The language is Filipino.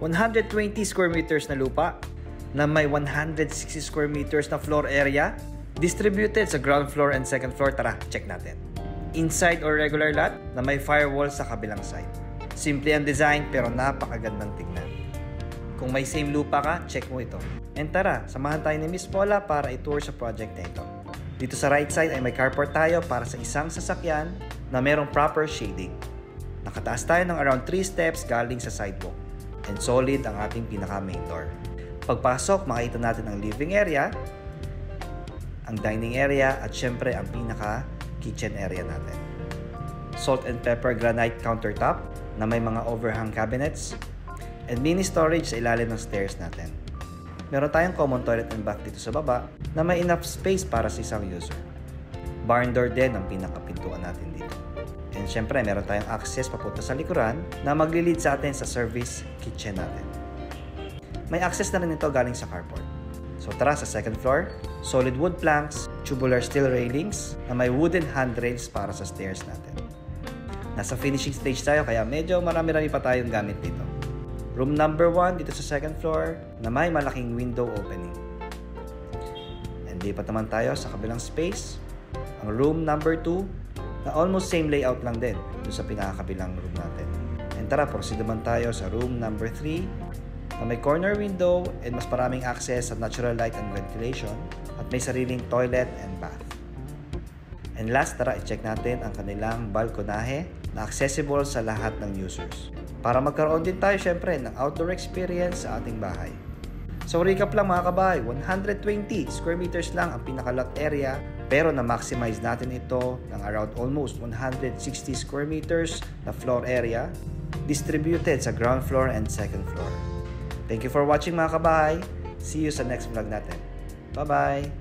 120 square meters na lupa na may 160 square meters na floor area distributed sa ground floor and second floor. Tara, check natin. Inside or regular lot na may firewall sa kabilang side. Simple ang design pero napakagandang tignan. Kung may same lupa ka, check mo ito. And tara, samahan tayo ni Miss Paula para i-tour sa project na ito. Dito sa right side ay may carport tayo para sa isang sasakyan na merong proper shading. Nakataas tayo ng around 3 steps galing sa sidewalk. And solid ang ating pinaka main door. Pagpasok, makita natin ang living area, ang dining area, at syempre ang pinaka kitchen area natin. Salt and pepper granite countertop na may mga overhang cabinets, and mini storage sa ilalim ng stairs natin. Meron tayong common toilet and bath dito sa baba na may enough space para sa isang user. Barn door din ang pinakapintuan natin dito. And syempre, meron tayong access papunta sa likuran na magli-lead sa atin sa service kitchen natin. May access na rin ito galing sa carport. So tara sa second floor, solid wood planks, tubular steel railings na may wooden handrails para sa stairs natin. Nasa finishing stage tayo kaya medyo marami-rami pa tayong gamit dito. Room number 1 dito sa second floor na may malaking window opening. And lipat naman tayo sa kabilang space, ang room number 2 na almost same layout lang din doon sa pinakakabilang room natin. And tara, proceed naman tayo sa room number 3 na may corner window and mas maraming access sa natural light and ventilation at may sariling toilet and bath. And last, tara i-check natin ang kanilang balkonahe na accessible sa lahat ng users. Para magkaroon din tayo syempre ng outdoor experience sa ating bahay. So recap lang mga kabahay, 120 square meters lang ang pinaka-lot area pero na-maximize natin ito ng around almost 160 square meters na floor area distributed sa ground floor and second floor. Thank you for watching mga kabahay. See you sa next vlog natin. Bye-bye!